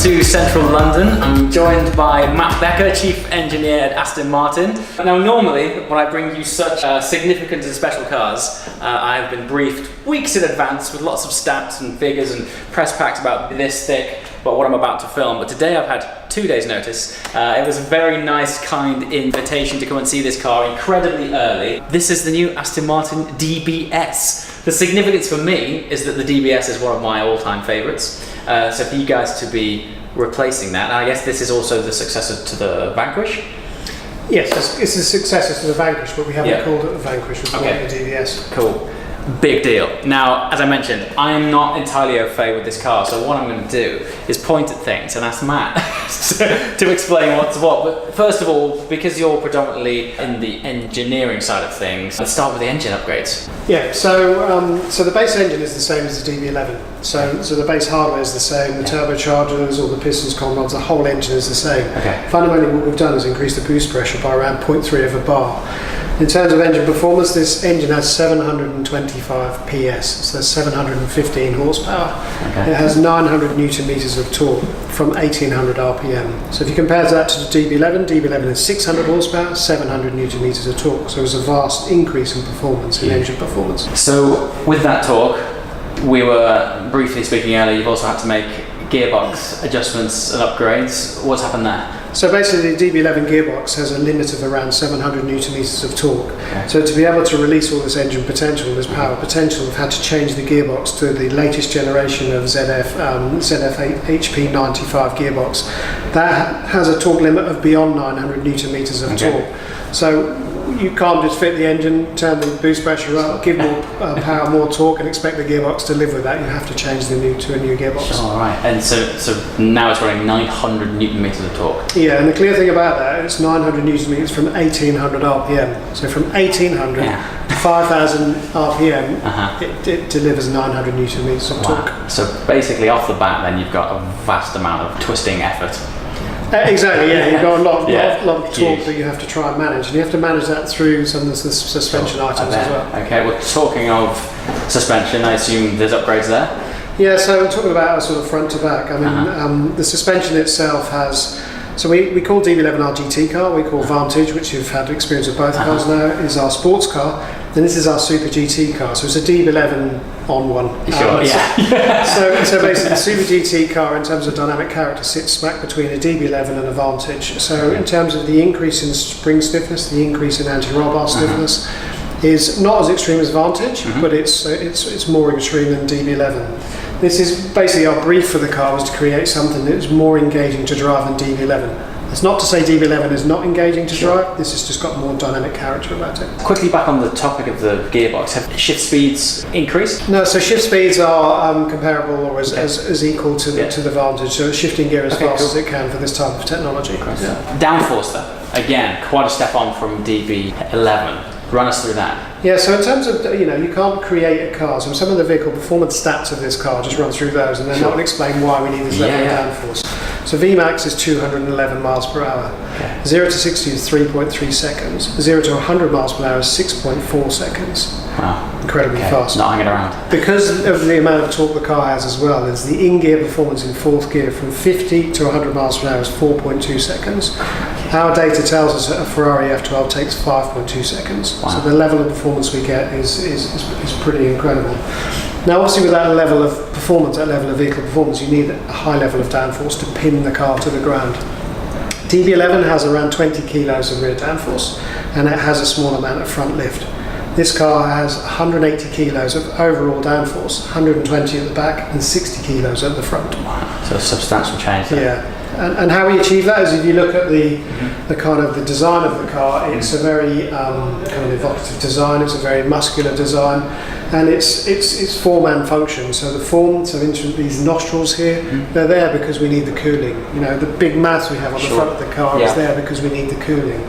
to central London. I'm joined by Matt Becker, Chief Engineer at Aston Martin. Now normally, when I bring you such significant and special cars, I have been briefed weeks in advance with lots of stats and figures and press packs about this thick, about what I'm about to film. But today I've had 2 days notice. It was a very nice, kind invitation to come and see this car incredibly early. This is the new Aston Martin DBS. The significance for me is that the DBS is one of my all-time favourites. So for you guys to be replacing that, and I guess this is also the successor to the Vanquish? Yes, it's the successor to the Vanquish, but we haven't called it the Vanquish, we've called it the DBS. Cool. Big deal. Now, as I mentioned, I'm not entirely au fait with this car, so what I'm going to do is point at things and ask Matt to explain what's what. But first of all, because you're predominantly in the engineering side of things, let's start with the engine upgrades. Yeah, so the base engine is the same as the DB11. So the base hardware is the same, the turbochargers, all the pistons, cold rods, the whole engine is the same. Okay. Fundamentally, what we've done is increase the boost pressure by around 0.3 of a bar. In terms of engine performance, this engine has 725 PS, so that's 715 horsepower. Okay. It has 900 newton meters of torque from 1800 RPM. So if you compare that to the DB11 is 600 horsepower, 700 newton meters of torque. So it's a vast increase in performance, in engine performance. So with that torque, we were briefly speaking earlier, you've also had to make gearbox adjustments and upgrades. What's happened there? So basically the DB11 gearbox has a limit of around 700 newton meters of torque. Okay. So to be able to release all this engine potential, this power potential, we've had to change the gearbox to the latest generation of ZF HP95 gearbox. That has a torque limit of beyond 900 newton meters of torque. So you can't just fit the engine, turn the boost pressure up, give more power, more torque, and expect the gearbox to live with that. You have to change to a new gearbox. All right, and so now it's running 900 newton meters of torque. Yeah, and the clear thing about that, it's 900 newton meters from 1800 RPM. So from 1800 to 5000 RPM, it delivers 900 newton meters of torque. So basically, off the bat, then you've got a vast amount of twisting effort. Exactly, yeah. You've got a lot of torque that you have to try and manage, and you have to manage that through some of the suspension items as well. Okay, well, talking of suspension, I assume there's upgrades there? Yeah, so we're talking about sort of front to back. I mean, the suspension itself has. So we call DB11 our GT car, we call Vantage, which you've had experience with both cars now, is our sports car, and this is our Super GT car, so it's a DB11 on one. Sure, yeah. So basically the Super GT car in terms of dynamic character sits smack between a DB11 and a Vantage. So in terms of the increase in spring stiffness, the increase in anti-roll bar stiffness, is not as extreme as Vantage, but it's more extreme than DB11. This is basically our brief for the car, was to create something that is more engaging to drive than DB11. It's not to say DB11 is not engaging to drive, this has just got more dynamic character about it. Quickly back on the topic of the gearbox, have shift speeds increased? No, so shift speeds are comparable or as equal to the Vantage, so it's shifting gear as fast as it can for this type of technology. Yeah. Downforce though, again, quite a step on from DB11. Run us through that. Yeah, so in terms of, you can't create a car. So some of the vehicle performance stats of this car, just run through those, and then I'll explain why we need this level of downforce. So Vmax is 211 miles per hour. 0 to 60 is 3.3 seconds. 0 to 100 miles per hour is 6.4 seconds. Wow. Incredibly fast. Not hanging around. Because of the amount of torque the car has as well, there's the in-gear performance in fourth gear from 50 to 100 miles per hour is 4.2 seconds. Our data tells us that a Ferrari F12 takes 5.2 seconds. Wow. So the level of performance we get is pretty incredible. Now obviously with that level of performance, that level of vehicle performance, you need a high level of downforce to pin the car to the ground. DB11 has around 20 kilos of rear downforce, and it has a small amount of front lift. This car has 180 kilos of overall downforce, 120 at the back and 60 kilos at the front. Wow. So a substantial change there. Yeah. And how we achieve that is if you look at the kind of the design of the car, it's a very kind of evocative design, it's a very muscular design, and it's form and function. So the form, so these nostrils here, they're there because we need the cooling. The big mouth we have on the front of the car is there because we need the cooling.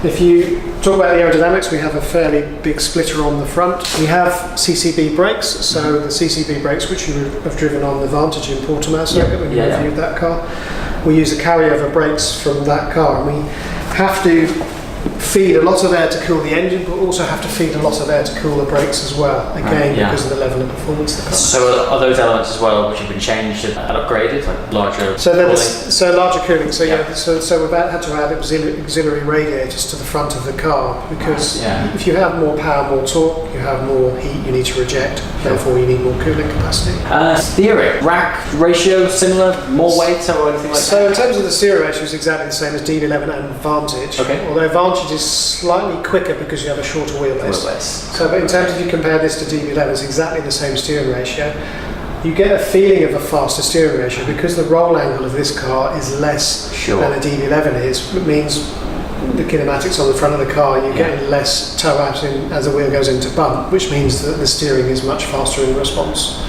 If you talk about the aerodynamics, we have a fairly big splitter on the front. We have CCB brakes, so the CCB brakes which you have driven on the Vantage in Portimao circuit when you reviewed that car. We use the carryover brakes from that car, and we have to feed a lot of air to cool the engine, but also have to feed a lot of air to cool the brakes as well, again because of the level of performance of the car. So are those elements as well which have been changed and upgraded, like larger cooling? Larger cooling, so we've had to add auxiliary radiators to the front of the car, because if you have more power, more torque, you have more heat you need to reject, therefore you need more cooling capacity. Steering, rack ratio similar, more weight or anything like that? So in terms of the steering ratio, it's exactly the same as DB11 and Vantage, although Vantage is slightly quicker because you have a shorter wheelbase. So but in terms of you compare this to DB11, it's exactly the same steering ratio. You get a feeling of a faster steering ratio because the roll angle of this car is less than a DB11 is. It means the kinematics on the front of the car, you're getting less toe out as the wheel goes into bump, which means that the steering is much faster in response.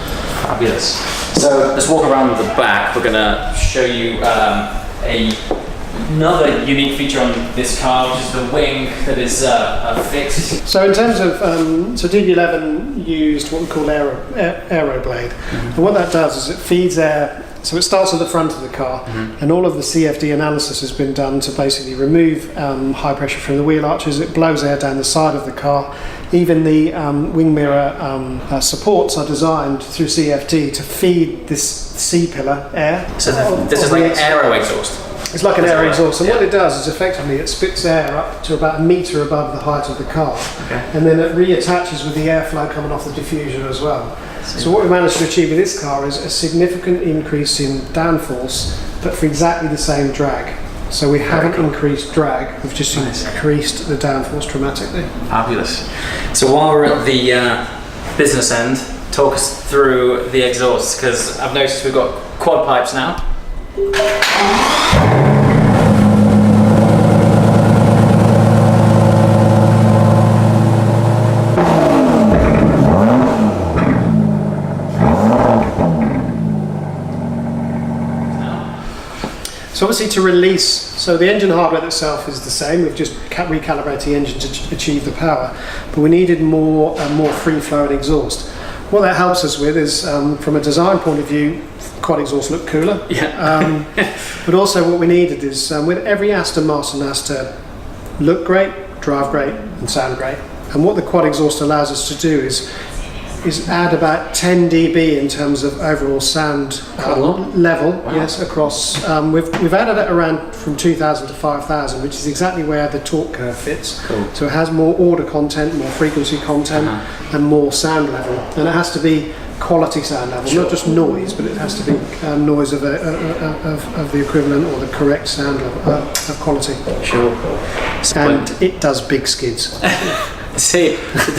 Fabulous. So let's walk around the back. We're going to show you another unique feature on this car, which is the wing that is fixed. So in terms of, DB11 used what we call aero blade, and what that does is it feeds air. So it starts at the front of the car, and all of the CFD analysis has been done to basically remove high pressure from the wheel arches. It blows air down the side of the car. Even the wing mirror supports are designed through CFD to feed this C-pillar air. So this is like an aero exhaust? It's like an air exhaust, and what it does is effectively it spits air up to about a metre above the height of the car, and then it reattaches with the airflow coming off the diffuser as well. So what we managed to achieve with this car is a significant increase in downforce, but for exactly the same drag. So we haven't increased drag, we've just increased the downforce dramatically. Fabulous. So while we're at the business end, talk us through the exhausts, because I've noticed we've got quad pipes now. So obviously to release, so the engine hardware itself is the same, we've just recalibrated the engine to achieve the power, but we needed more free-flowing exhaust. What that helps us with is, from a design point of view, quad exhaust look cooler, but also what we needed is, with every Aston Martin has to look great, drive great and sound great, and what the quad exhaust allows us to do is add about 10 dB in terms of overall sound level. Across. We've added it around from 2,000 to 5,000, which is exactly where the torque curve fits. So it has more order content, more frequency content, and more sound level. And it has to be quality sound level, not just noise, but it has to be noise of the equivalent or the correct sound level of quality. And it does big skids. See,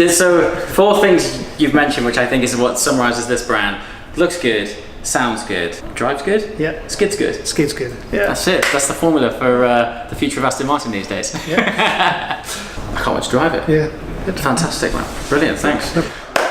so 4 things you've mentioned, which I think is what summarises this brand. Looks good, sounds good, drives good, skids good. Skids good, That's it, that's the formula for the future of Aston Martin these days. I can't wait to drive it. Fantastic, man. Brilliant, thanks.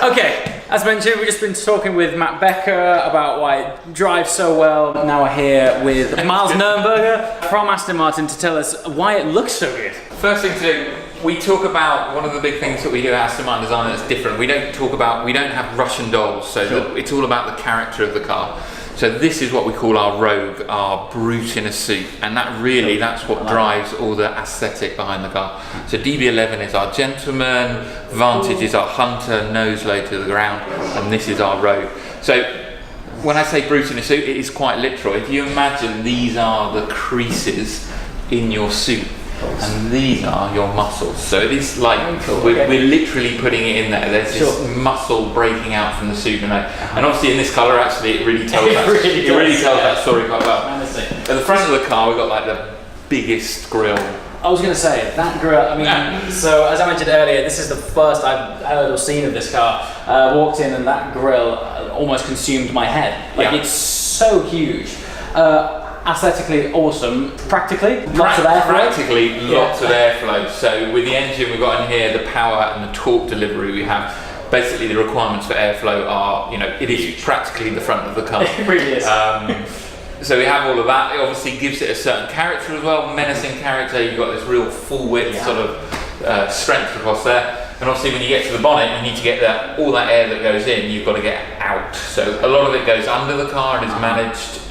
Okay, as mentioned, we've just been talking with Matt Becker about why it drives so well. Now we're here with Miles Nürnberger from Aston Martin to tell us why it looks so good. First thing to do, we talk about one of the big things that we do at Aston Martin Design that's different. We don't have Russian dolls, so it's all about the character of the car. So this is what we call our rogue, our brute in a suit, and that's what drives all the aesthetic behind the car. So DB11 is our gentleman, Vantage is our hunter, nose low to the ground, and this is our rogue. So when I say brute in a suit, it is quite literal. If you imagine these are the creases in your suit, and these are your muscles. So it is like we're literally putting it in there. There's this muscle breaking out from the suit, and obviously in this colour, actually, it really tells that story quite well. At the front of the car, we've got like the biggest grille. I was going to say that grille. I mean, so as I mentioned earlier, this is the first I've heard or seen of this car. Walked in, and that grille almost consumed my head. It's so huge. Aesthetically awesome, practically lots of airflow. So with the engine we've got in here, the power and the torque delivery we have, basically the requirements for airflow are, it is practically the front of the car. It really is. So we have all of that. It obviously gives it a certain character as well, menacing character. You've got this real full width sort of strength across there. And obviously when you get to the bonnet, you need to get all that air that goes in, you've got to get out. So a lot of it goes under the car and is managed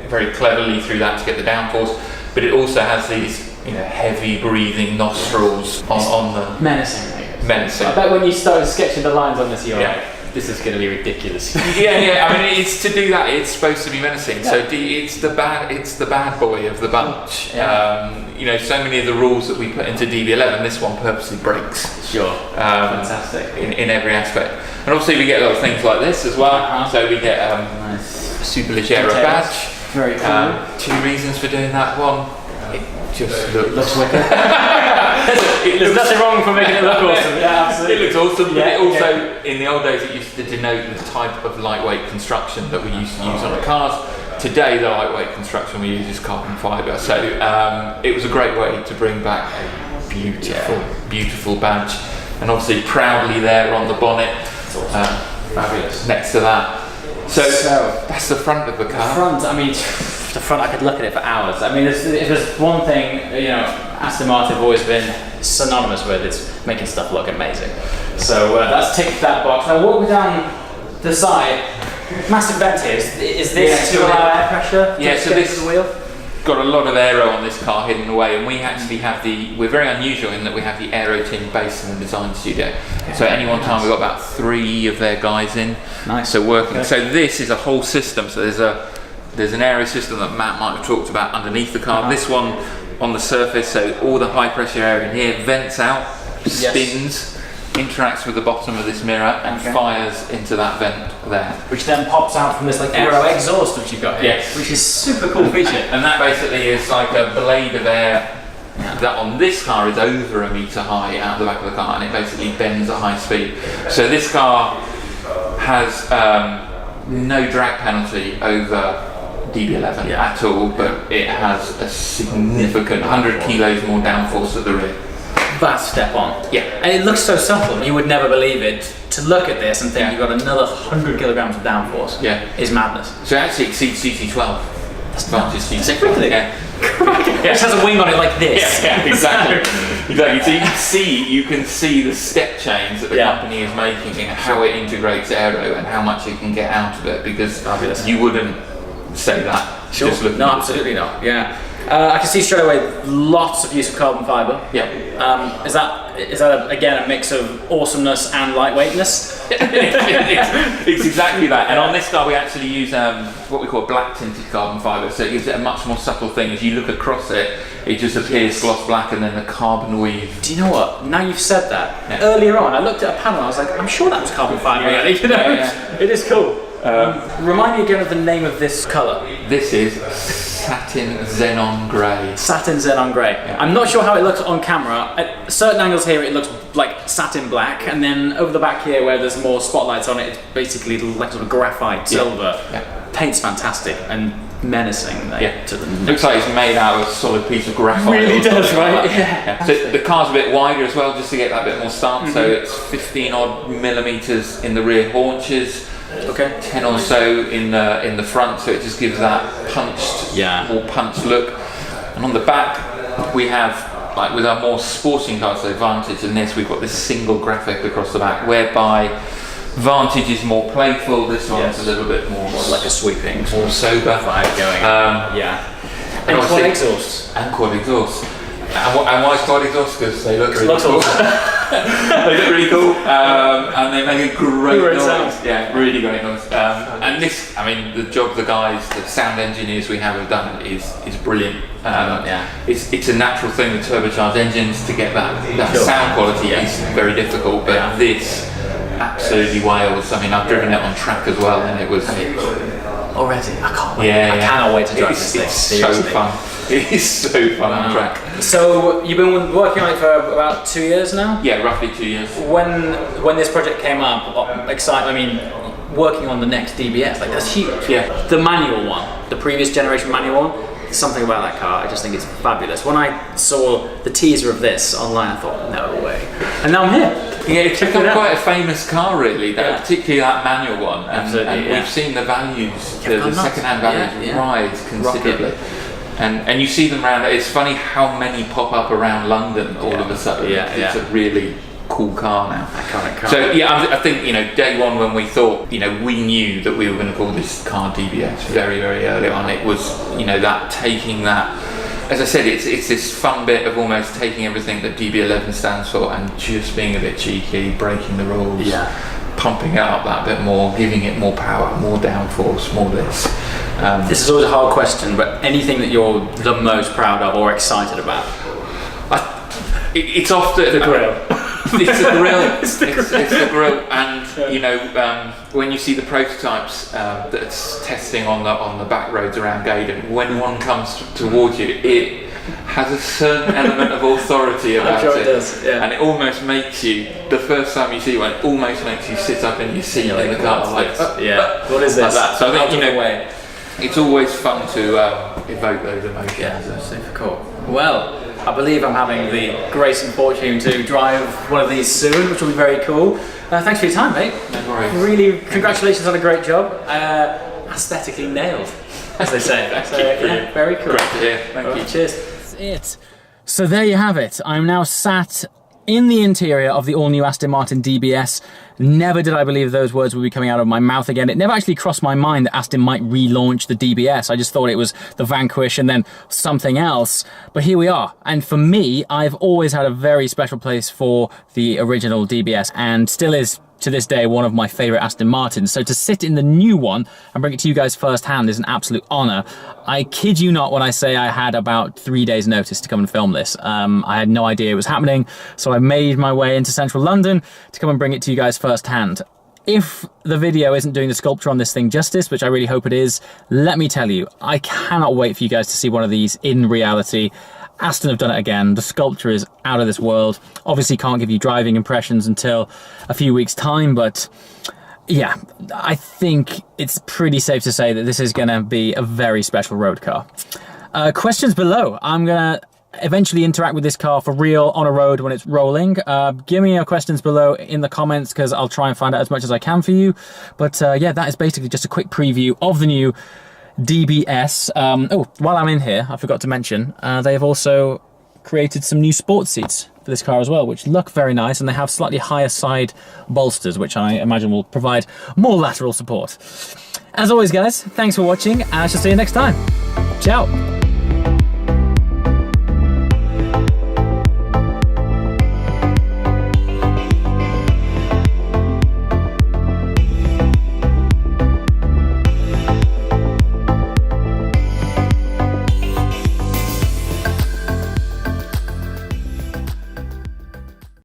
very cleverly through that to get the downforce. But it also has these heavy breathing nostrils on the menacing. I bet when you started sketching the lines on this, you're like, this is going to be ridiculous. I mean, it's to do that. It's supposed to be menacing. So it's the bad boy of the bunch. So many of the rules that we put into DB11, this one purposely breaks. Sure. Fantastic. In every aspect. And obviously we get a lot of things like this as well. So we get a Super Leggero badge. Very cool. 2 reasons for doing that. One, it just looks wicked. There's nothing wrong for making it look awesome. Yeah, absolutely. It looks awesome, but it also, in the old days, it used to denote the type of lightweight construction that we used to use on the cars. Today, the lightweight construction we use is carbon fibre. So it was a great way to bring back a beautiful badge. And obviously, proudly there on the bonnet. Fabulous. Next to that. So that's the front of the car. The front, I could look at it for hours. I mean, if there's one thing, Aston Martin have always been synonymous with, it's making stuff look amazing. So that's ticked that box. Now walk me down the side. Massive vent here. Is this to allow air pressure? So this wheel got a lot of aero on this car hidden away, and we actually have we're very unusual in that we have the aero team based in the design studio. So at any one time we've got about 3 of their guys in. Nice. So working. So this is a whole system. So there's an aero system that Matt might have talked about underneath the car. This one on the surface, so all the high pressure air in here vents out, spins, interacts with the bottom of this mirror and fires into that vent there. Which then pops out from this aero exhaust which you've got here. Yes. Which is super cool feature. And that basically is like a blade of air that on this car is over 1 metre high out the back of the car, and it basically bends at high speed. So this car has no drag penalty over DB11 at all, but it has a significant 100 kilos more downforce at the rear. That's step on. Yeah. And it looks so simple. You would never believe it. To look at this and think you've got another 100 kilograms of downforce is madness. So it actually exceeds CT12. That's Is it really? Yeah. It just has a wing on it like this. Yeah, exactly. So you can see the step change that the company is making and how it integrates aero and how much it can get out of it, because you wouldn't say that. Sure. Just looking No, absolutely not. Yeah. I can see straight away lots of use of carbon fibre. Yeah. Is that again a mix of awesomeness and lightweightness? It's exactly that. And on this car we actually use what we call black tinted carbon fibre, so it gives it a much more subtle thing. As you look across it, it just appears gloss black, and then the carbon weave. Do you know what? Now you've said that. Earlier on, I looked at a panel. I was like, I'm sure that was carbon fibre. It is cool. Remind me again of the name of this colour. This is satin xenon grey. Satin xenon grey. Yeah. I'm not sure how it looks on camera. At certain angles here it looks like satin black, and then over the back here where there's more spotlights on it, it's basically like sort of graphite silver. Yeah. Paint's fantastic and menacing. To the looks like it's made out of a solid piece of graphite. It really does, right? Yeah. So the car's a bit wider as well, just to get that bit more stance. So it's 15 odd millimetres in the rear haunches. 10 or so in the front, so it just gives that more punched look. And on the back we have, like with our more sporting cars, so Vantage and this, we've got this single graphic across the back, whereby Vantage is more playful, this one's a little bit more like a sweeping, more sober vibe going. And quad exhaust. And quad exhaust. And why is quad exhaust? Because they look really cool. They look really cool, and they make a great noise. Yeah, really great noise. And this, the job the guys, the sound engineers we have done is brilliant. It's a natural thing with turbocharged engines to get that sound quality is very difficult, but this absolutely wails. I've driven it on track as well, and it was already. I can't wait. I cannot wait to drive this thing. It's so fun. It is so fun on track. So you've been working on it for about 2 years now? Yeah, roughly 2 years. When this project came up, working on the next DBS, that's huge. Yeah. The manual one, the previous generation manual one, something about that car, I just think it's fabulous. When I saw the teaser of this online, I thought, no way. And now I'm here. Yeah, it's become quite a famous car, really. Particularly that manual one. Absolutely. We've seen the values, the second-hand values rise considerably. And you see them around. It's funny how many pop up around London all of a sudden. It's a really cool car now. Iconic car. So I think day one when we thought we knew that we were going to call this car DBS very, very early on. It was that taking that as I said, it's this fun bit of almost taking everything that DB11 stands for and just being a bit cheeky, breaking the rules, pumping it up that bit more, giving it more power, more downforce, more this. This is always a hard question, but anything that you're the most proud of or excited about? It's often the grill. It's the grill. It's the grill, and you know, when you see the prototypes that's testing on the back roads around Gaydon, when one comes towards you, it has a certain element of authority about it does, and it almost makes you, the first time you see one, it almost makes you sit up in your seat in the car, like, what is this? Like that. So I think, you know, it's always fun to evoke those emotions. Yeah, super cool. Well, I believe I'm having the grace and fortune to drive one of these soon, which will be very cool. Thanks for your time, mate. No worries. Really, congratulations on a great job. Aesthetically nailed, as they say. Thank you. Very cool. Great to hear. Thank you. Cheers. That's it. So there you have it. I'm now sat in the interior of the all-new Aston Martin DBS. Never did I believe those words would be coming out of my mouth again. It never actually crossed my mind that Aston might relaunch the DBS. I just thought it was the Vanquish and then something else. But here we are. And for me, I've always had a very special place for the original DBS, and still is to this day one of my favourite Aston Martins. So to sit in the new one and bring it to you guys firsthand is an absolute honour. I kid you not when I say I had about 3 days notice to come and film this. I had no idea it was happening, so I made my way into central London to come and bring it to you guys firsthand. If the video isn't doing the sculpture on this thing justice, which I really hope it is, let me tell you, I cannot wait for you guys to see one of these in reality. Aston have done it again. The sculpture is out of this world. Obviously can't give you driving impressions until a few weeks' time, but yeah, I think it's pretty safe to say that this is going to be a very special road car. Questions below. I'm going to eventually interact with this car for real on a road when it's rolling. Give me your questions below in the comments, because I'll try and find out as much as I can for you. But yeah, that is basically just a quick preview of the new DBS. Oh, while I'm in here, I forgot to mention, they have also created some new sports seats for this car as well, which look very nice, and they have slightly higher side bolsters, which I imagine will provide more lateral support. As always, guys, thanks for watching, and I shall see you next time. Ciao!